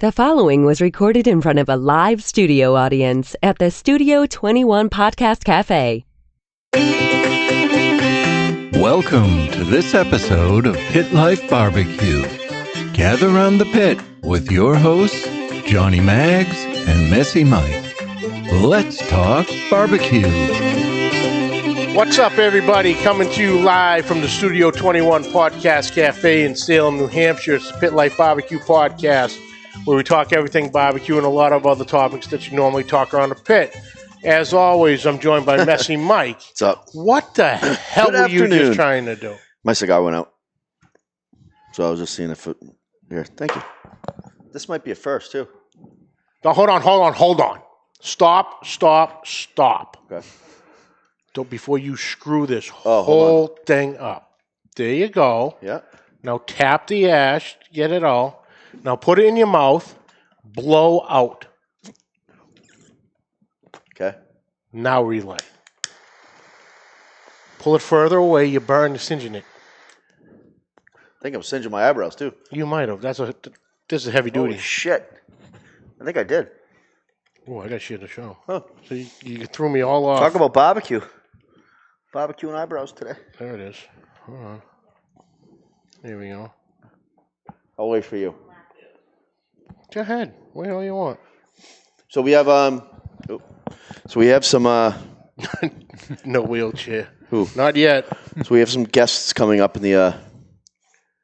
The following was recorded in front of a live studio audience at the Studio 21 Podcast Café. Welcome to this episode of Pit Life BBQ. Gather around the pit with your hosts, Johnnie Mags and Messy Mike. Let's talk barbecue. What's up, everybody? Coming to you live from the Studio 21 Podcast Café in Salem, New Hampshire. It's the Pit Life BBQ podcast, where we talk everything barbecue and a lot of other topics that you normally talk around the pit. As always, I'm joined by Messy Mike. What's up? What the hell were you just trying to do? My cigar went out. So I was just seeing if it... Here, thank you. This might be a first, too. No, hold on. Stop. Okay. Before you screw this whole thing up. There you go. Yeah. Now tap the ash, get it all. Now put it in your mouth, blow out. Okay. Now relight. Pull it further away, you burn, you're singeing it. I think I'm singeing my eyebrows, too. You might have. This is heavy duty. Holy shit. I think I did. Oh, I got shit to show. Huh. So you threw me all off. Talk about barbecue. Barbecue and eyebrows today. There it is. Hold on. There we go. I'll wait for you. Go ahead. What the hell you want? So we have some No wheelchair. Who? Not yet. So we have some guests coming up in the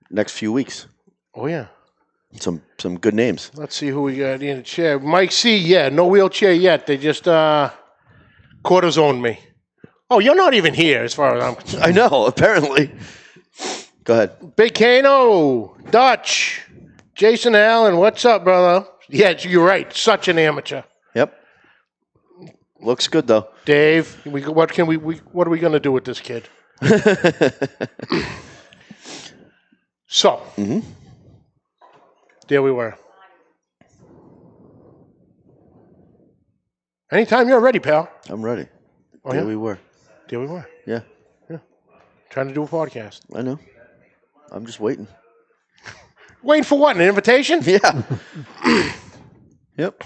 next few weeks. Oh yeah. Some good names. Let's see who we got in the chair. Mike C. Yeah, no wheelchair yet. They just cortisoned me. Oh, you're not even here as far as I'm concerned. I know, apparently. Go ahead. Big Kano, Dutch, Jason Allen, what's up, brother? Yeah, you're right. Such an amateur. Yep. Looks good though. Dave, what are we going to do with this kid? So, There we were. Anytime you're ready, pal. I'm ready. Oh, There yeah? we were. There we were. Yeah. Trying to do a podcast. I know. I'm just waiting. Waiting for what? An invitation? Yeah. Yep.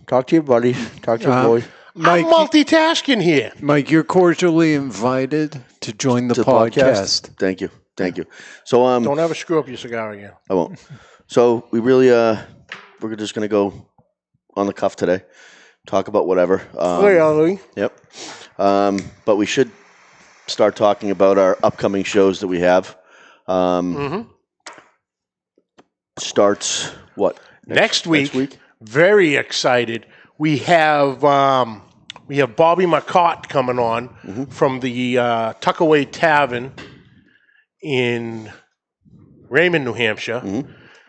Talk to your buddy. Talk to your boy. I'm multitasking here. Mike, you're cordially invited to join the podcast. Thank you. So Don't ever screw up your cigar again. I won't. So we really we're just gonna go on the cuff today. Talk about whatever. Really? Yep. But we should start talking about our upcoming shows that we have. Starts what? Next week. Very excited. We have Bobby Marcotte coming on from the Tuckaway Tavern in Raymond, New Hampshire.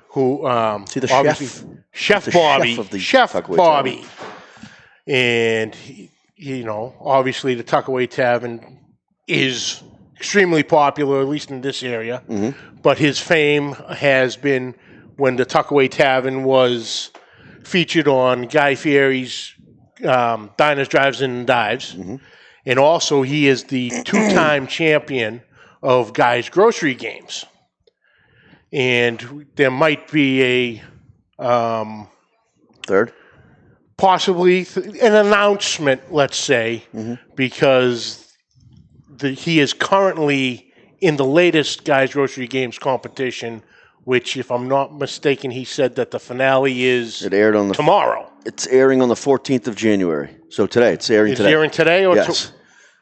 Who See the chef? Chef The Bobby. chef of the Chef Tuckaway Bobby. Tavern. And obviously the Tuckaway Tavern is extremely popular, at least in this area. But his fame has been when the Tuckaway Tavern was featured on Guy Fieri's Diners, Drives, and Dives. And also he is the two-time champion of Guy's Grocery Games. And there might be a... Third? Possibly an announcement, let's say, because he is currently in the latest Guys Grocery Games competition, which, if I'm not mistaken, he said that the finale is tomorrow. It's airing on the 14th of January. So today, it's airing today. It's airing today? Or yes.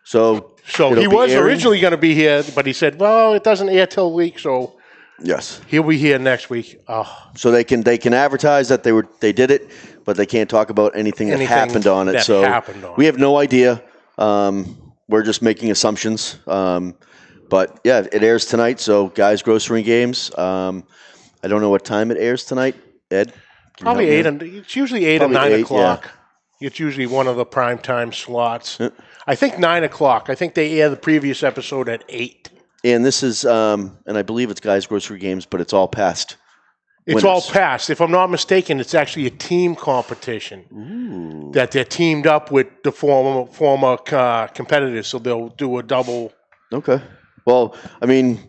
So he was originally going to be here, but he said, well, it doesn't air till a week, so yes, he'll be here next week. So they can advertise that they did it, but they can't talk about anything that happened on it. We have no idea. We're just making assumptions. But yeah, it airs tonight. So Guys Grocery Games. I don't know what time it airs tonight. Ed? Probably 8. It's usually 8 or 9 o'clock. Yeah. It's usually one of the prime time slots. I think 9 o'clock. I think they air the previous episode at 8. And this is, and I believe it's Guys Grocery Games, but it's all past. It's all past. If I'm not mistaken, it's actually a team competition that they're teamed up with the former competitors, so they'll do a double. Okay. Well, I mean,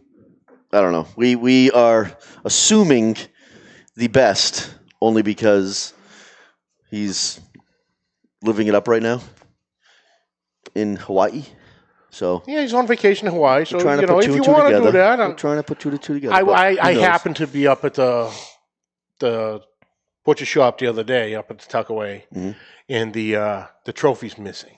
I don't know. We are assuming the best, only because he's living it up right now in Hawaii. So yeah, he's on vacation in Hawaii. So if you want to do that, I'm trying to put 2 to 2 together. I happened to be up at the butcher shop the other day, up at the Tuckaway, and the trophy's missing.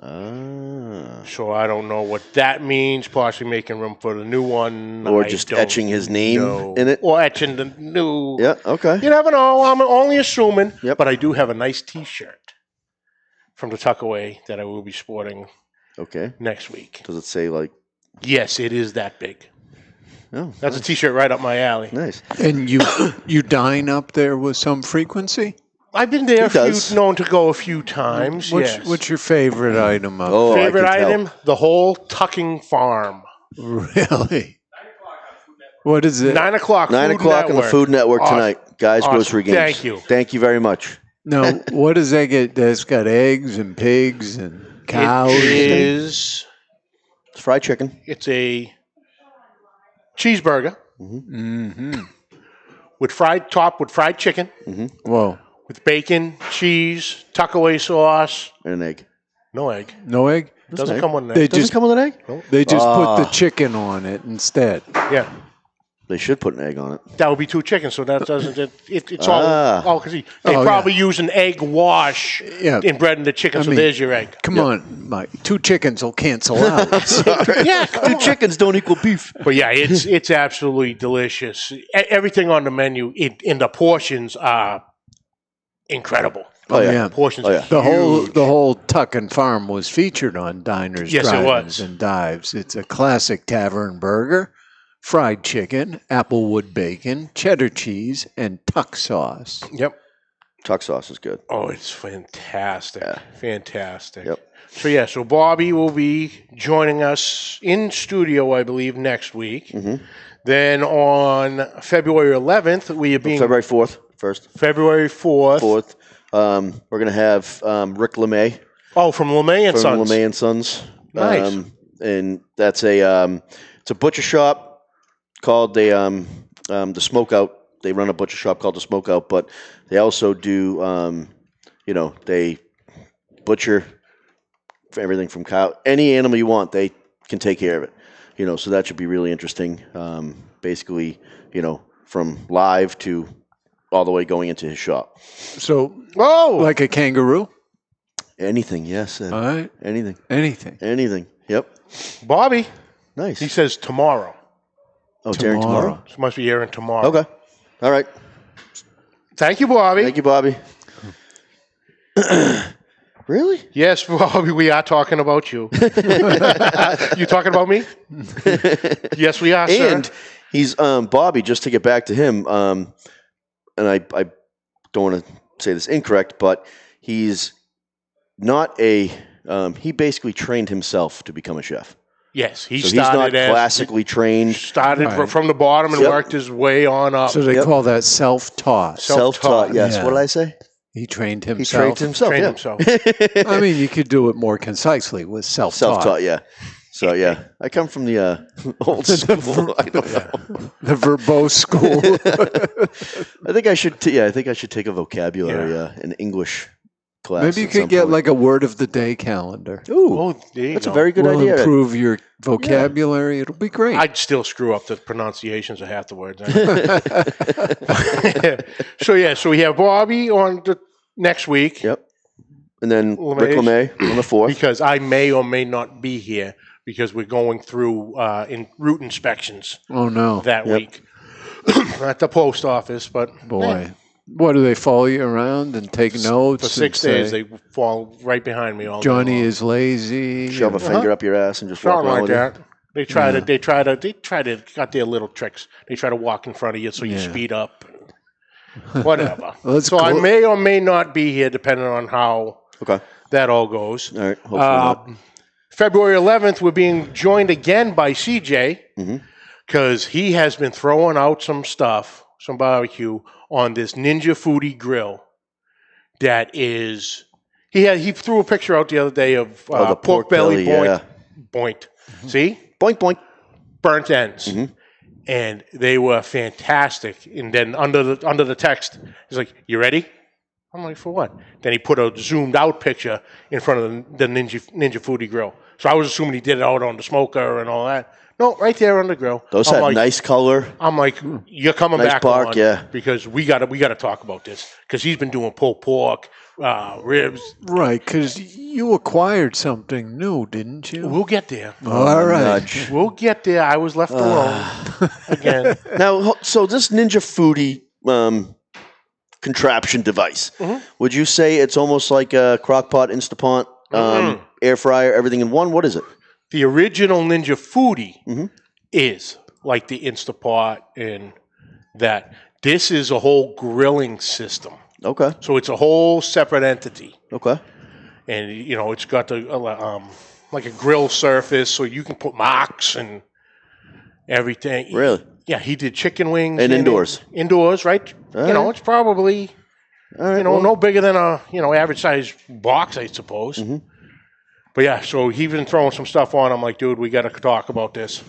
So I don't know what that means. Possibly making room for the new one, or just etching his name in it, or etching the new. Yeah, okay. You never know. I'm only assuming. Yep. But I do have a nice T-shirt from the Tuckaway that I will be sporting. Okay. Next week. Does it say like? Yes, it is that big. Oh, that's nice. A T-shirt right up my alley. Nice. And you dine up there with some frequency? I've been there known to go a few times. What's your favorite item up there? Favorite item? The whole tucking farm. Really? What is it? 9 o'clock. 9 o'clock on the Food Network tonight. Guys, grocery games. Thank you. Thank you very much. No, what does that get? That's got eggs and pigs and cows. It's fried chicken. It's a cheeseburger with fried chicken. Whoa. With bacon, cheese, Tuckaway sauce. And an egg. No egg. No egg? Doesn't come with an egg. Doesn't come with an egg? Nope. They just put the chicken on it instead. Yeah. They should put an egg on it. That would be 2 chickens, so that doesn't. It's all because they probably use an egg wash in breading the chicken. So there's your egg. Come on, Mike. 2 chickens will cancel out. Yeah, 2 chickens don't equal beef. But yeah, it's absolutely delicious. Everything on the menu in the portions are incredible. Oh yeah, portions. The whole Tuckin' Farm was featured on Diners, Drive-Ins, and Dives. It's a classic tavern burger. Fried chicken, applewood bacon, cheddar cheese, and tuck sauce. Yep. Tuck sauce is good. Oh, it's fantastic. Yeah. Fantastic. Yep. So Bobby will be joining us in studio, I believe, next week. Then on February 11th, we are being... February 4th, first. February 4th. We're going to have Rick LeMay. Oh, from LeMay and Sons. From LeMay and Sons. Nice. And that's it's a butcher shop called the Smokeout. They run a butcher shop called the Smokeout, but they also do, they butcher for everything from cow, any animal you want, they can take care of it. So that should be really interesting. Basically, from live to all the way going into his shop. So, like a kangaroo? Anything, yes. All right. Anything. Yep. Bobby. Nice. He says tomorrow. Oh, it's airing tomorrow? It must be airing tomorrow. Okay. All right. Thank you, Bobby. Thank you, Bobby. Really? Yes, Bobby, we are talking about you. You talking about me? Yes, we are, sir. And he's, Bobby, just to get back to him, and I don't want to say this incorrect, but he's not he basically trained himself to become a chef. Yes, he's not classically trained. Started from the bottom and worked his way on up. So they call that self-taught. Self-taught, yes. Yeah. What did I say? He trained himself. Trained himself. I mean, you could do it more concisely with self-taught. Self-taught, yeah. So, yeah, I come from the old school. I don't know. The verbose school. I think I should take a vocabulary, an English class. Maybe you could get like a word of the day calendar. Ooh, that's a very good idea. Improve your vocabulary. It'll be great. I'd still screw up the pronunciations of half the words. So we have Bobby on the next week. Yep. And then Rick LeMay on the 4th. Because I may or may not be here because we're going through route inspections. Oh, no. That week. At the post office, but... Boy. What, do they follow you around and take notes? For 6 days, they fall right behind me all day Johnnie long. is lazy. Shove a finger up your ass and just walk around like that. They try to got their little tricks. They try to walk in front of you so you speed up. Whatever. I may or may not be here depending on how that all goes. All right. Hopefully February 11th, we're being joined again by CJ because he has been throwing out some stuff, some barbecue on this Ninja Foodi grill that is... He threw a picture out the other day of the pork belly boink. See? Boink, boink. Burnt ends. and they were fantastic. And then under the text, he's like, "You ready?" I'm like, "For what?" Then he put a zoomed out picture in front of the Ninja Foodi grill. So I was assuming he did it out on the smoker and all that. No, right there on the grill. Those had nice color. I'm like, "You're coming nice back bark, on, yeah. because we gotta talk about this, because he's been doing pulled pork, ribs." Right, because you acquired something new, didn't you? We'll get there. All right. Nudge. We'll get there. I was left alone again. Now, so this Ninja Foodi contraption device, would you say it's almost like a crock-pot, Instapot, air fryer, everything in one? What is it? The original Ninja Foodi is like the Instapot, and that. This is a whole grilling system. Okay. So it's a whole separate entity. Okay. And, it's got like a grill surface, so you can put marks and everything. Really? Yeah, he did chicken wings. And indoors. Indoors, right? It's probably, no bigger than a, average size box, I suppose. But yeah, so he's been throwing some stuff on. I'm like, dude, we got to talk about this.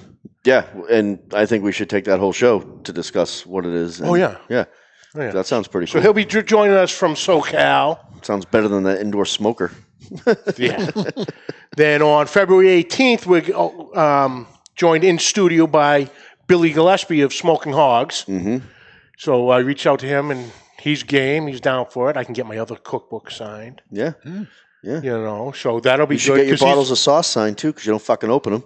Yeah, and I think we should take that whole show to discuss what it is. And, yeah. Yeah. That sounds pretty cool. So he'll be joining us from SoCal. Sounds better than the indoor smoker. Yeah. Then on February 18th, we're joined in studio by Billy Gillespie of Smoking Hogs. So I reached out to him, and he's game. He's down for it. I can get my other cookbook signed. Yeah. Yeah. So that'll be good. You should get your bottles of sauce signed, too, because you don't fucking open them.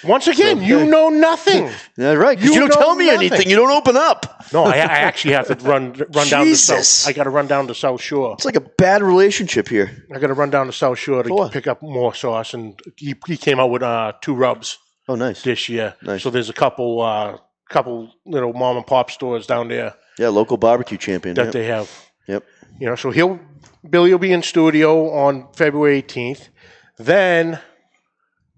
Once again, you know nothing. Yeah, right. Because you don't tell me anything. You don't open up. No, I actually have to run down to South. I got to run down to South Shore. It's like a bad relationship here. I got to run down to South Shore to pick up more sauce, and he came out with 2 rubs. Oh, nice. This year. Nice. So there's a couple little mom and pop stores down there. Yeah, local barbecue champion that they have. Yep. So Billy will be in studio on February 18th. Then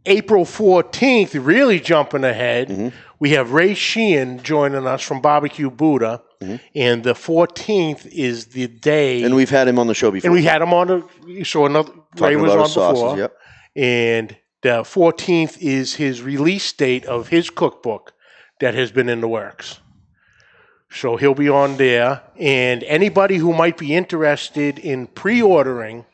April 14th, really jumping ahead, we have Ray Sheehan joining us from Barbecue Buddha. And the 14th is the day. And we've had him on the show before. And we had him on Ray was on before. Yep. And the 14th is his release date of his cookbook that has been in the works. So he'll be on there. And anybody who might be interested in pre-ordering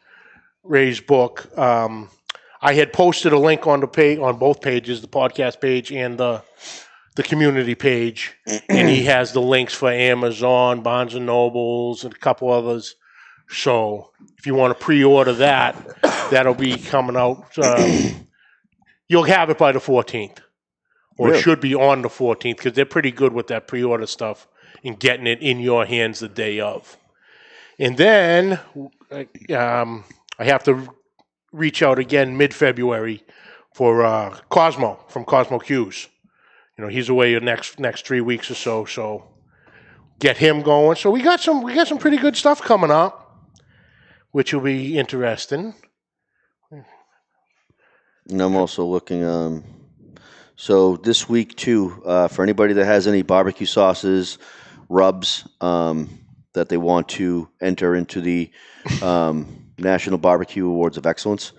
Ray's book, I had posted a link on the page, on both pages, the podcast page and the community page. And he has the links for Amazon, Barnes & Nobles, and a couple others. So if you want to pre-order that, that'll be coming out. You'll have it by the 14th. Or It should be on the 14th, because they're pretty good with that pre-order stuff and getting it in your hands the day of. And then I have to reach out again mid-February for Cosmo from Cosmo Q's. He's away the next 3 weeks or so. So get him going. So we got some pretty good stuff coming up, which will be interesting. And I'm also looking. So this week too, for anybody that has any barbecue sauces, rubs that they want to enter into the National Barbecue Awards of Excellence,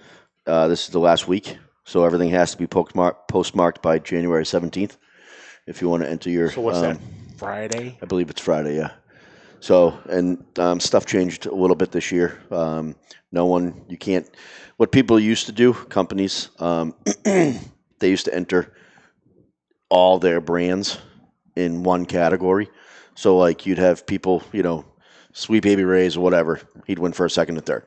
this is the last week. So everything has to be postmarked by January 17th if you want to enter your... So what's that, Friday? I believe it's Friday, yeah. So, and stuff changed a little bit this year. You can't... What people used to do, companies, they used to enter all their brands in one category. So, like, you'd have people, Sweet Baby Ray's or whatever. He'd win first, second, and third.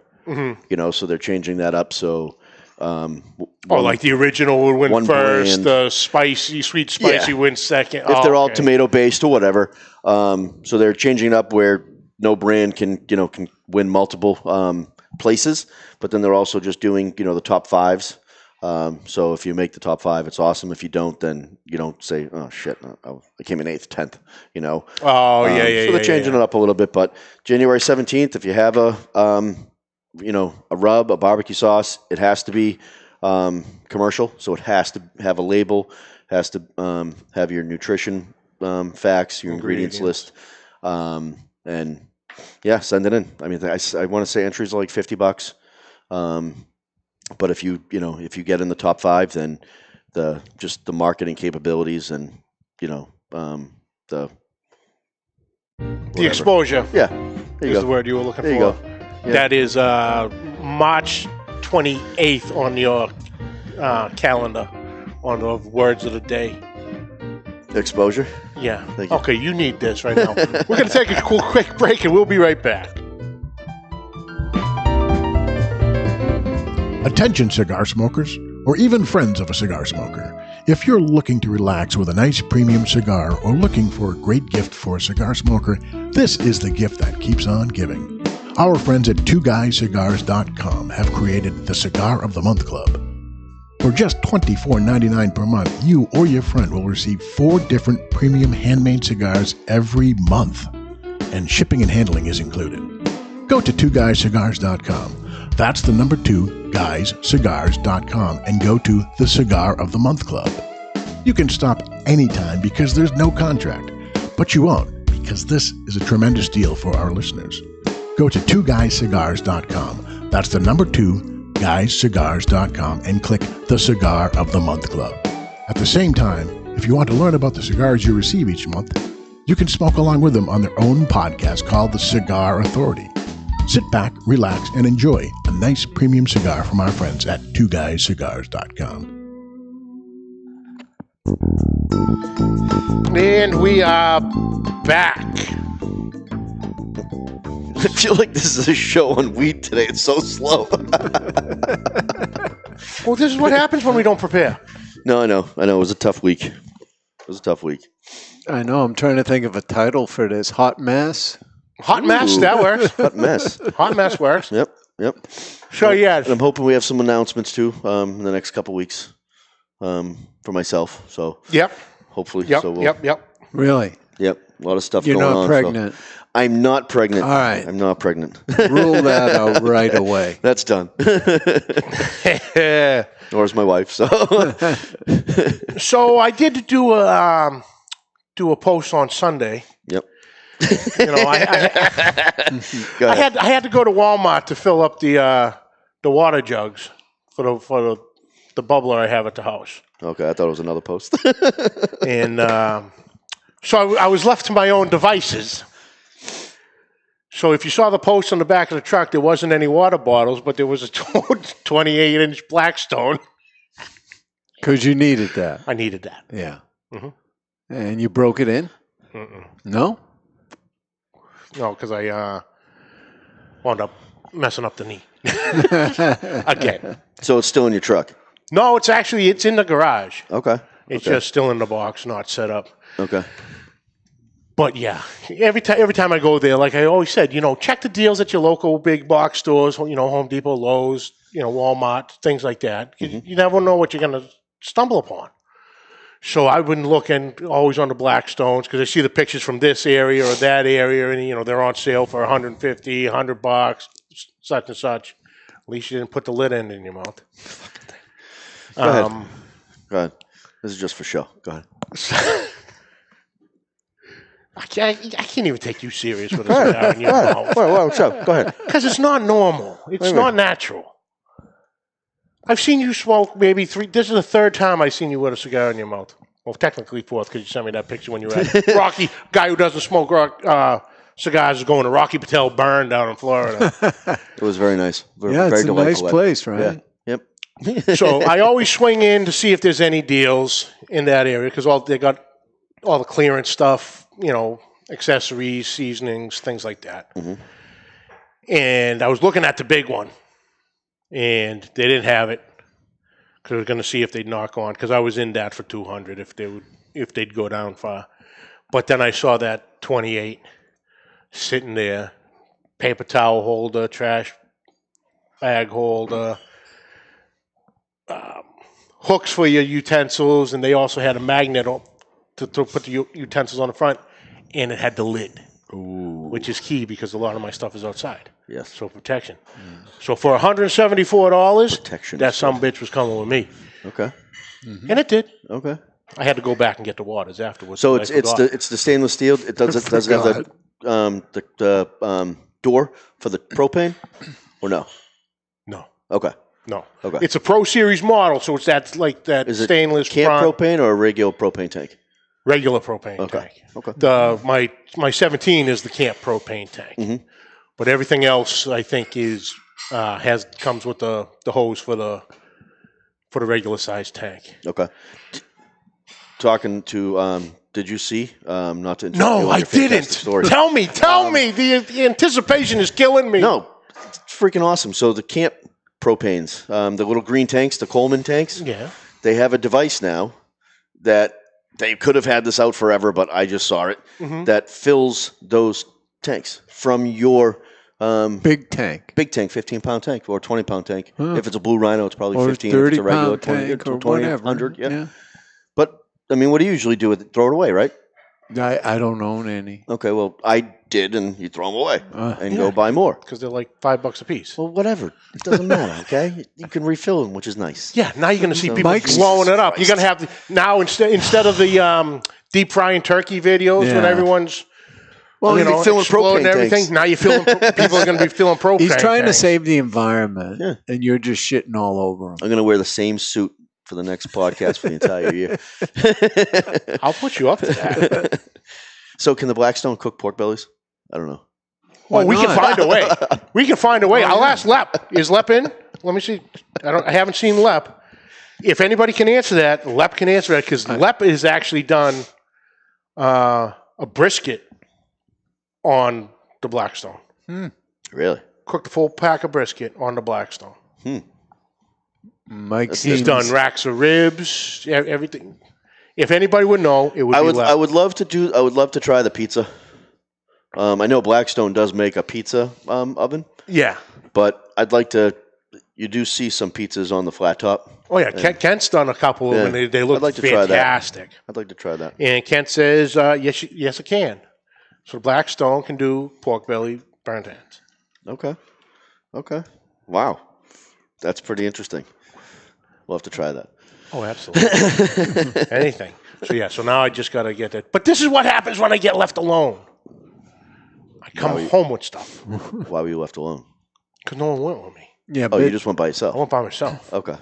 So they're changing that up. So... like the original would win first, brand. the sweet spicy wins second. If they're all tomato based or whatever. So they're changing it up where no brand can win multiple places, but then they're also just doing, the top 5s. So if you make the top 5, it's awesome. If you don't, then you don't say, oh shit, I came in 8th, 10th, Oh, yeah. So they're changing it up a little bit, but January 17th, if you have a rub, a barbecue sauce, it has to be commercial. So it has to have a label, has to have your nutrition facts, your ingredients list, and send it in. I mean, I want to say entries are like $50. But if you get in the top 5, then just the marketing capabilities and the exposure. Yeah, there you go. The word you were looking for. There you go. Yeah. That is March 28th on your calendar on the words of the day. Exposure? Yeah. Thank you. Okay, you need this right now. We're going to take a quick break and we'll be right back. Attention cigar smokers, or even friends of a cigar smoker. If you're looking to relax with a nice premium cigar or looking for a great gift for a cigar smoker, this is the gift that keeps on giving. Our friends at twoguyscigars.com have created the Cigar of the Month Club. For just $24.99 per month, you or your friend will receive 4 different premium handmade cigars every month, and shipping and handling is included. Go to twoguyscigars.com. That's the number 2, guyscigars.com, and go to the Cigar of the Month Club. You can stop anytime because there's no contract, but you won't because this is a tremendous deal for our listeners. Go to twoguyscigars.com. That's the number 2, guyscigars.com, and click the Cigar of the Month Club. At the same time, if you want to learn about the cigars you receive each month, you can smoke along with them on their own podcast called The Cigar Authority. Sit back, relax, and enjoy a nice premium cigar from our friends at twoguyscigars.com. And we are back. I feel like this is a show on weed today. It's so slow. Well, this is what happens when we don't prepare. No, I know. It was a tough week. I know. I'm trying to think of a title for this. Hot Mess? Hot Mess, that works. Hot Mess. Hot Mess works. Yep. So, yeah. And I'm hoping we have some announcements, too, in the next couple weeks for myself. So, Yep. Hopefully. Yep, So yep. Really? Yep. A lot of stuff You're going on. You're not pregnant. So I'm not pregnant. All right. I'm not pregnant. Rule that out right away. That's done. Nor is my wife. So So I did do a post on Sunday. Yep. I had to go to Walmart to fill up the water jugs for the bubbler I have at the house. Okay, I thought it was another post. And so I was left to my own devices. So if you saw the post on the back of the truck, there wasn't any water bottles, but there was a 28-inch Blackstone. Because you needed that. I needed that. Yeah. Mm-hmm. And you broke it in? Mm-mm. No? No, because I wound up messing up the knee. Again. So it's still in your truck? No, it's in the garage. Okay. It's just still in the box, not set up. Okay. But yeah, every time I go there, like I always said, check the deals at your local big box stores, Home Depot, Lowe's, Walmart, things like that. You never know what you're going to stumble upon. So I've been looking always on the Blackstones because I see the pictures from this area or that area, and they're on sale for $150, $100, such and such. At least you didn't put the lid in your mouth. Go ahead. This is just for show. Go ahead. I can't even take you serious with a cigar in your mouth. What's up? Go ahead. Because it's not normal. It's not natural. I've seen you smoke maybe 3. This is the 3rd time I've seen you with a cigar in your mouth. Well, technically 4th because you sent me that picture when you were at Rocky. Guy who doesn't smoke cigars is going to Rocky Patel Burn down in Florida. It was very nice. It's a nice place, right? Yeah. Yep. So I always swing in to see if there's any deals in that area because they got all the clearance stuff, accessories, seasonings, things like that. Mm-hmm. And I was looking at the big one, and they didn't have it because I was going to see if they'd knock on because I was in that for $200 if they'd go down far. But then I saw that 28 sitting there, paper towel holder, trash bag holder, hooks for your utensils, and they also had a magnet to put the utensils on the front, and it had the lid, which is key because a lot of my stuff is outside. Yes. So protection. So for $174, protection. That sumbitch was coming with me. Okay. Mm-hmm. And it did. Okay. I had to go back and get the waters afterwards. So it's the stainless steel. Does it have the door for the propane or no? No. Okay. No. Okay. It's a Pro Series model, so it's that Is it stainless camp front, propane or a regular propane tank? regular propane tank. Okay. My 17 is the camp propane tank, Mhm. but everything else I think is comes with the hose for the regular size tank. Okay. Talking to, did you see? Not to interrupt you No, on I your fantastic didn't. story. Tell me. The anticipation is killing me. No, it's freaking awesome. So the camp propanes, the little green tanks, the Coleman tanks, Yeah. they have a device now that they could have had this out forever, but I just saw it, that fills those tanks from your Big tank. big tank, 15-pound tank or 20-pound tank. If it's a Blue Rhino, it's probably Or 15. If it's a regular 30-pound 20, tank or 20, whatever. 100, yeah. But, I mean, what do you usually do with it? Throw it away, right? I don't own any. Okay, well, I did, and you throw them away and go buy more. Because they're like $5 a piece. Well, whatever. It doesn't matter, okay? You can refill them, which is nice. Yeah, now you're going to see people Mike's- blowing it up. You're going to have now instead of the deep frying turkey videos when everyone's Well, you're filling exploding propane everything. tanks. Now you're feeling people are going to be filling propane. He's trying to tanks. save the environment, Yeah. and you're just shitting all over him. I'm going to wear the same suit for the next podcast for the entire year. I'll put you up to that. So can the Blackstone cook pork bellies? I don't know. Well, we can not? find a way. We can find a way. I'll ask Lep. Is Lep in? Let me see. I haven't seen Lep. If anybody can answer that, Lep can answer that because Lep has actually done a brisket on the Blackstone. Really? Cooked a full pack of brisket on the Blackstone. Mike He's seems done racks of ribs, everything. If anybody would know, it would be Lep. I would love to try the pizza. I know Blackstone does make a pizza oven, Yeah. but I'd like to. You do see some pizzas on the flat top. Oh, yeah. Kent's done a couple of them, and they look I'd like to try that. fantastic. I'd like to try that. And Kent says, yes, it can. So Blackstone can do pork belly burnt ends. Okay. Wow, that's pretty interesting. We'll have to try that. Oh, absolutely. Anything. So now I just got to get it. But this is what happens when I get left alone. I come home with stuff Why were you left alone? because no one went with me. Yeah, Oh, but you just went by I yourself. went by myself. Okay.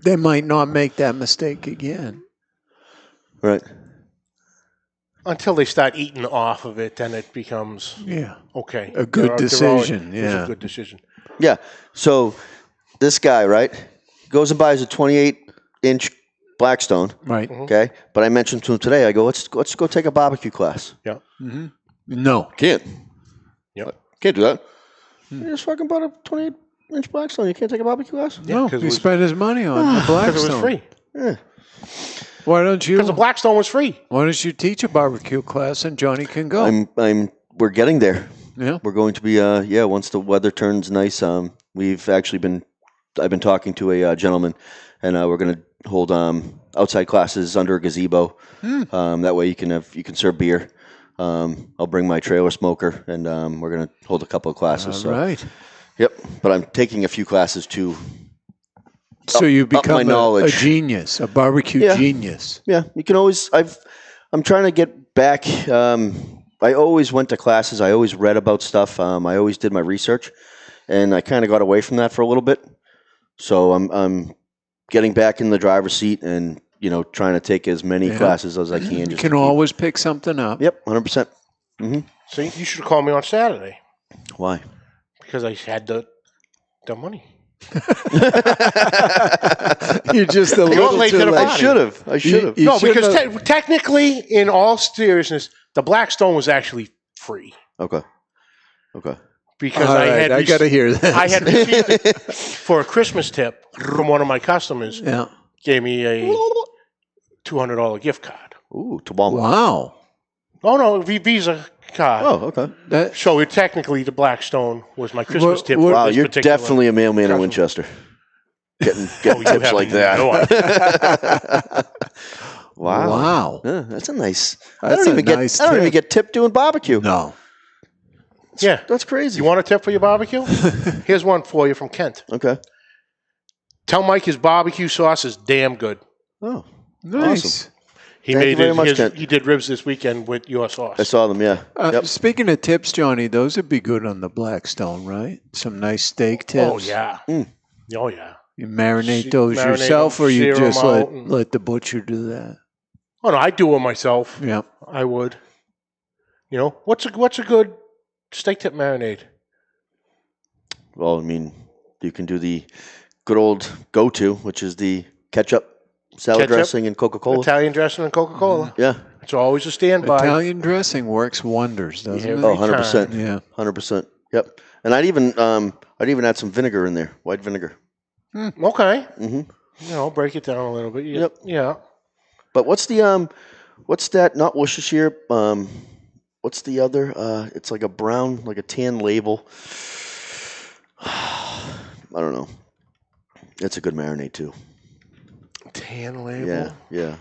they might not make that mistake again. Right. Until they start eating off of it, then it becomes Yeah. okay. A good They're decision, It's yeah. a good decision. Yeah. So this guy, right, goes and buys a 28-inch Blackstone. Right. Okay. But I mentioned to him today. I go, let's go take a barbecue class. Yeah. No. Can't. Yep. Can't do that. You just fucking bought a 28-inch Blackstone. You can't take a barbecue class? No, 'cause he it was- spent his money on the Because Blackstone. it was free. Yeah. Why don't you? Because the Blackstone was free. Why don't you teach a barbecue class and Johnny can go? We're getting there. Yeah. We're going to be, once the weather turns nice, I've been talking to a gentleman, and we're going to hold outside classes under a gazebo. That way you can serve beer. I'll bring my trailer smoker, and we're going to hold a couple of classes. All right. Yep. But I'm taking a few classes too. So you up my become a knowledge. genius, a barbecue Yeah. genius. Yeah, you can always. I'm trying to get back. I always went to classes. I always read about stuff. I always did my research, and I kind of got away from that for a little bit. So I'm getting back in the driver's seat, and trying to take as many classes as I can. You Just can always pick something up. Yep, 100%. So you should have called me on Saturday Why? because I had the money. You're just a You're little late too to the late. party. I should have. You No, should because have- technically, in all seriousness, the Blackstone was actually free Okay. because All I right, had I got to hear this. I had received it for a Christmas tip from one of my customers. Yeah. Gave me a $200 gift card. Ooh, to Walmart. Wow. Oh no, Visa card. Oh, okay. That, So technically, the Blackstone was my Christmas tip. for Wow, this you're particular definitely a mailman in customer. Winchester. Getting Oh, you tips have like no that. idea. Wow. Wow. Yeah, that's a nice. I That's don't a even nice get. I don't even tip. get tipped doing barbecue. No. Yeah. That's crazy. You want a tip for your barbecue? Here's one for you from Kent. Okay. Tell Mike his barbecue sauce is damn good. Oh, Nice. Awesome. He Thank you made very much, Kent. he did ribs this weekend with your sauce. I saw them. Yeah. Yep. Speaking of tips, Johnny, those would be good on the Blackstone, right? Some nice steak tips. Oh yeah. Mm. Oh yeah. You marinate those yourself, or you just let the butcher do that? Oh no, I do it myself. Yeah, I would. You know, what's a good steak tip marinade? Well, I mean, you can do the good old go-to, which is the ketchup, salad dressing, and Coca-Cola. Italian dressing and Coca-Cola. Yeah. It's always a standby. Italian dressing works wonders, doesn't it? Oh, 100%. Yeah. 100%. Yep. And I'd even add some vinegar in there, white vinegar. Okay. Mm-hmm. You know, break it down a little bit. Yep. Yeah. But what's that, not Worcestershire, what's the other, it's like a brown, like a tan label. I don't know. It's a good marinade too. Tan label? Yeah.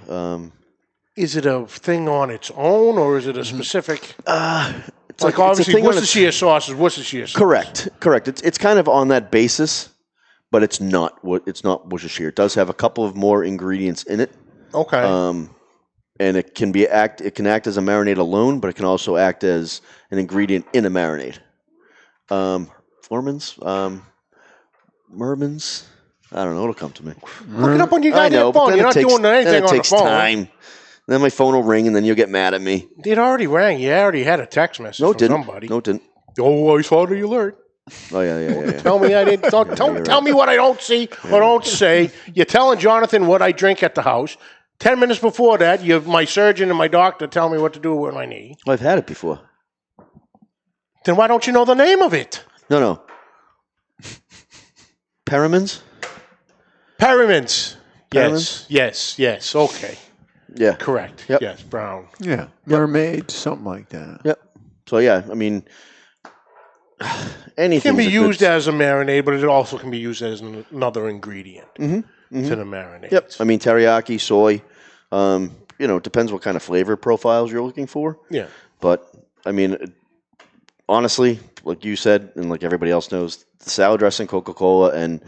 Is it a thing on its own, or is it a specific? It's like obviously Worcestershire sauce is Worcestershire sauce. Correct. It's kind of on that basis, but it's not Worcestershire. It does have a couple of more ingredients in it. Okay. And it can act as a marinade alone, but it can also act as an ingredient in a marinade. Mermans. I don't know. It'll come to me. Look it up on your goddamn phone. You're not doing anything on the phone. It takes time. Then my phone will ring, and then you'll get mad at me. It already rang. You already had a text message from somebody. No, it didn't. Oh, I saw the alert. Oh, yeah. Tell me I didn't. Don't tell me what I don't see or don't say. You're telling Jonathan what I drink at the house. 10 minutes before that, my surgeon and my doctor tell me what to do with my knee. I've had it before. Then why don't you know the name of it? No. Perimans? Perimans. Yes. Okay. Yeah. Correct. Yep. Yes, brown. Yeah. Mermaid, something like that. Yep. So, yeah, I mean, anything can be used as a marinade, but it also can be used as another ingredient to the marinade. Yep. I mean, teriyaki, soy, it depends what kind of flavor profiles you're looking for. Yeah. But, I mean, honestly, like you said, and like everybody else knows, the salad dressing, Coca-Cola, and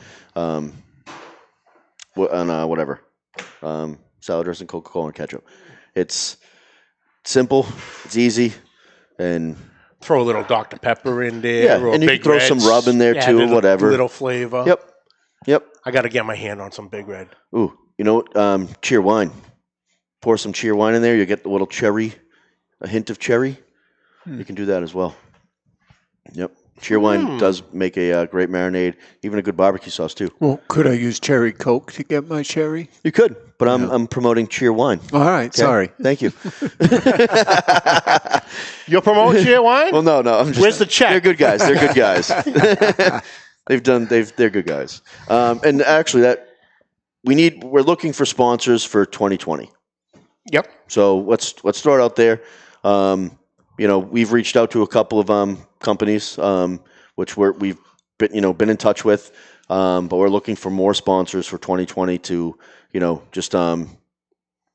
whatever. Salad dressing, Coca-Cola, and ketchup. It's simple, it's easy, and throw a little Dr. Pepper in there. Yeah, and you can throw some rub in there too, or whatever. A little flavor. Yep. I got to get my hand on some Big Red. Ooh, you know what? Cheer wine. Pour some cheer wine in there. You get a little cherry, a hint of cherry. You can do that as well. Yep. Cheer wine does make a great marinade, even a good barbecue sauce too. Well, could I use cherry Coke to get my cherry? You could, but I'm promoting cheer wine. All right, okay? Sorry. Thank you. You'll promote cheer wine? Well, no. I'm just, where's the check? They're good guys. They're good guys. And actually, we're looking for sponsors for 2020. Yep. So let's throw it out there. We've reached out to a couple of companies, which we've been in touch with, but we're looking for more sponsors for 2020 to, just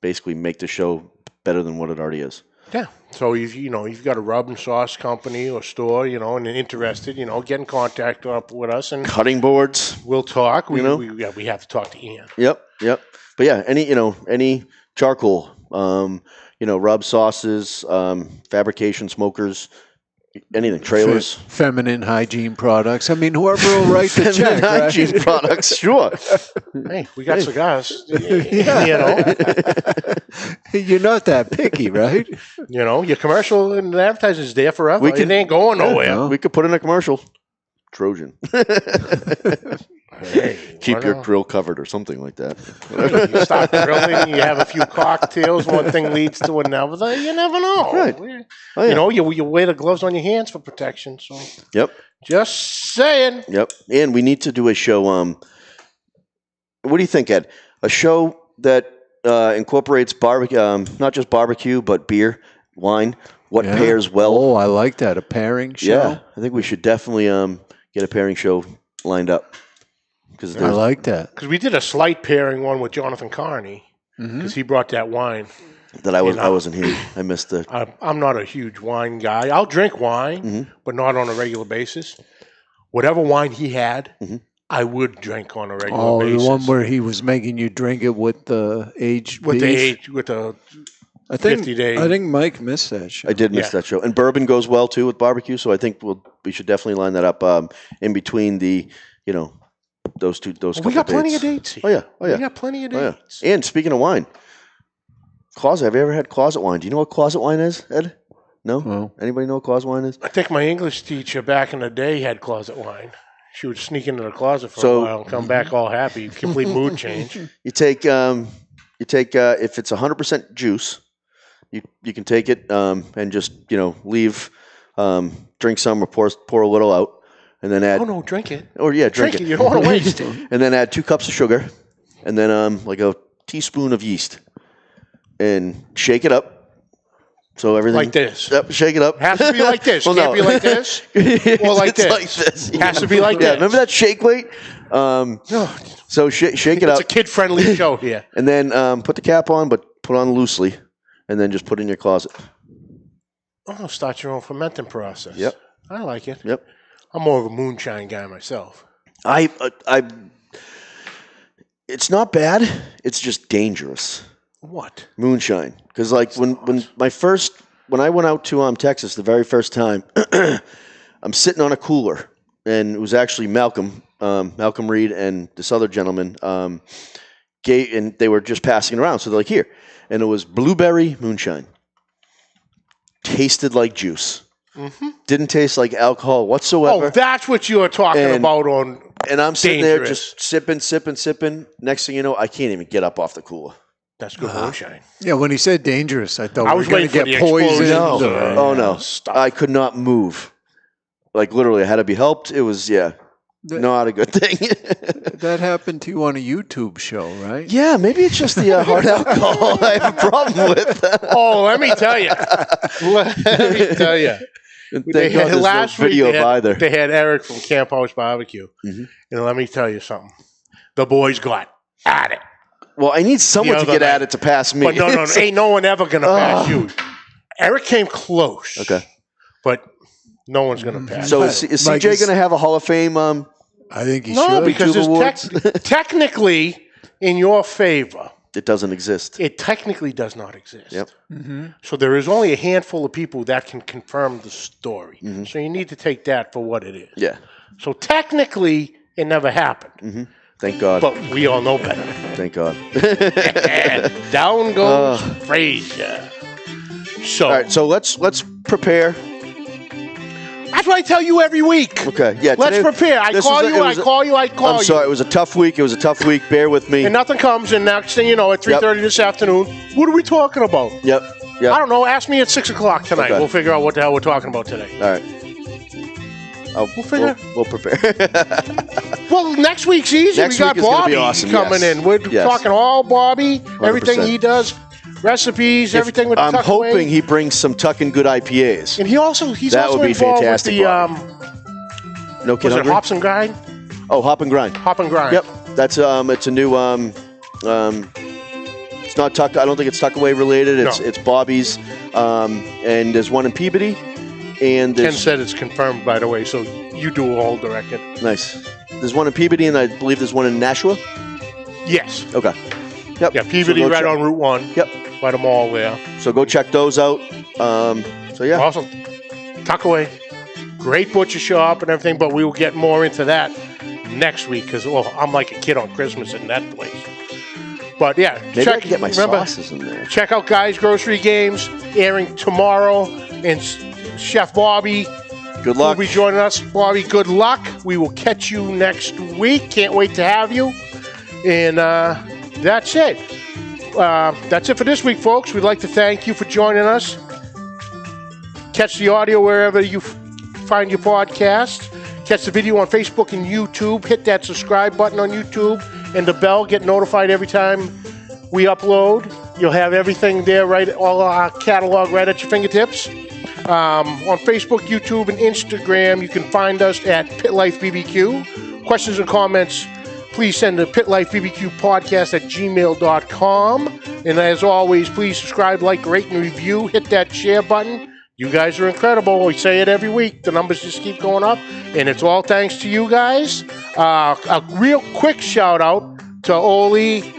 basically make the show better than what it already is. Yeah. So you've got a rub and sauce company or store, and interested, get in contact up with us and cutting boards. We'll talk. We have to talk to Ian. Yep. But yeah, any charcoal. Rub sauces, fabrication smokers, anything, trailers. Feminine hygiene products. I mean, whoever will write the check. Hygiene products, sure. Hey, we got cigars. You're not that picky, right? Your commercial and advertising is there forever. It ain't going nowhere. We could put in a commercial. Trojan. Hey, keep your grill covered or something like that. You start grilling, you have a few cocktails, one thing leads to another. You never know. Right. Oh, yeah. You wear the gloves on your hands for protection. So. Yep. Just saying. Yep. And we need to do a show. What do you think, Ed? A show that incorporates barbecue, not just barbecue, but beer, wine. What pairs well? Oh, I like that. A pairing show. Yeah, I think we should definitely get a pairing show lined up. I like that. Because we did a slight pairing one with Jonathan Carney because he brought that wine. That I wasn't here. I missed the. I'm not a huge wine guy. I'll drink wine, but not on a regular basis. Whatever wine he had, I would drink on a regular basis. Oh, the one where he was making you drink it with the aged beef? With the 50 days. I think Mike missed that show. I did miss that show. And bourbon goes well, too, with barbecue, so I think we should definitely line that up in between the, those couple we got dates. plenty of dates here. Oh yeah. We got plenty of dates. And speaking of wine, closet. Have you ever had closet wine? Do you know what closet wine is, Ed? No? Anybody know what closet wine is? I think my English teacher back in the day had closet wine. She would sneak into the closet for a while and come back all happy, complete mood change. You take if it's 100% juice, you can take it and just leave, drink some or pour a little out, and then add. Oh no, drink it. Or drink it. You don't want to waste it. And then add 2 cups of sugar, and then like a teaspoon of yeast, and shake it up. So everything like this. Yep, shake it up. Has to be like this. Can't be like this. Or like this. Like this. Has to be like this. Remember that shake weight? So shake it up. It's a kid-friendly show here. And then put the cap on, but put on loosely, and then just put it in your closet. Oh, start your own fermenting process. Yep. I like it. Yep. I'm more of a moonshine guy myself. It's not bad. It's just dangerous. What? Moonshine. Because like when I went out to Texas the very first time, I'm sitting on a cooler, and it was actually Malcolm Reed and this other gentleman and they were just passing it around. So they're like, here. And it was blueberry moonshine. Tasted like juice. Mm-hmm. Didn't taste like alcohol whatsoever. Oh, that's what you are talking about on And I'm sitting there just sipping. Next thing you know, I can't even get up off the cooler. That's good moonshine. Yeah, when he said dangerous, I thought I was going to waiting get for the poisoned. explosion. No. I could not move. Like literally, I had to be helped. It was not a good thing. That happened to you on a YouTube show, right? Yeah, maybe it's just the hard alcohol I have a problem with. Let me tell you. They had last video either. They had Eric from Camp House Barbecue. Mm-hmm. And let me tell you something. The boys got at it. Well, I need someone to get at it to pass me. But no, ain't no one ever going to pass you. Eric came close. Okay. But no one's going to pass. So is CJ going to have a Hall of Fame? I think he should. No, because it's technically in your favor. It doesn't exist. It technically does not exist. Yep. Mm-hmm. So there is only a handful of people that can confirm the story. Mm-hmm. So you need to take that for what it is. Yeah. So technically, it never happened. Mm-hmm. Thank God. But we all know better. Thank God. Down goes Frazier. So, all right, so let's prepare. That's what I tell you every week. Okay, yeah. Let's prepare. I call you. I'm sorry, it was a tough week. Bear with me. And nothing comes, and next thing you know, at 3:30 this afternoon, what are we talking about? Yep. I don't know. Ask me at 6 o'clock tonight. Okay. We'll figure out what the hell we're talking about today. All right. We'll prepare. Well, next week's easy. We got Bobby coming in. We're talking all Bobby, 100%. Everything he does, recipes, everything with I'm Tuckaway. hoping he brings some Tucking Good IPAs. And he's also involved with the No Kid Hungry? Hops and Grind? Oh, Hop and Grind. Hop and Grind. Yep. That's it's a new it's not Tuck. I don't think it's Tuckaway related. It's Bobby's, and there's one in Peabody. And Ken said it's confirmed, by the way, so you do all directed. Nice. There's one in Peabody, and I believe there's one in Nashua? Yes. Okay. Yep. Yeah, Peabody right on Route 1. Yep. By the mall there. So go check those out. So, yeah. Awesome. Tuckaway. Great butcher shop and everything, but we will get more into that next week because I'm like a kid on Christmas in that place. But, yeah. Maybe I can get my sauces in there. Check out Guys Grocery Games airing tomorrow. And Chef Bobby Good luck. will be joining us. Bobby, good luck. We will catch you next week. Can't wait to have you. And that's it. That's it for this week, folks. We'd like to thank you for joining us. Catch the audio wherever you find your podcast. Catch the video on Facebook and YouTube. Hit that subscribe button on YouTube and the bell. Get notified every time we upload. You'll have everything there, right? All our catalog right at your fingertips. On Facebook, YouTube, and Instagram, you can find us at Pit Life BBQ. Questions and comments, please send to pitLifeBBQpodcast@gmail.com. And as always, please subscribe, like, rate, and review. Hit that share button. You guys are incredible. We say it every week. The numbers just keep going up, and it's all thanks to you guys. A real quick shout out to Oli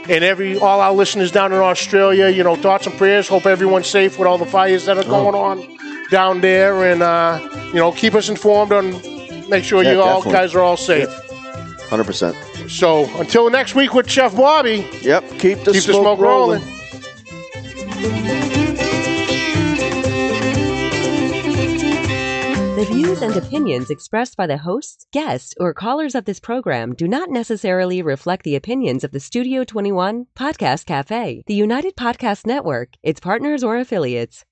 and all our listeners down in Australia. Thoughts and prayers. Hope everyone's safe with all the fires that are going on down there, and keep us informed on. Make sure you all guys are all safe. 100%. So until next week with Chef Bobby. Yep. Keep the smoke rolling. The views and opinions expressed by the hosts, guests, or callers of this program do not necessarily reflect the opinions of the Studio 21, Podcast Café, the United Podcast Network, its partners, or affiliates.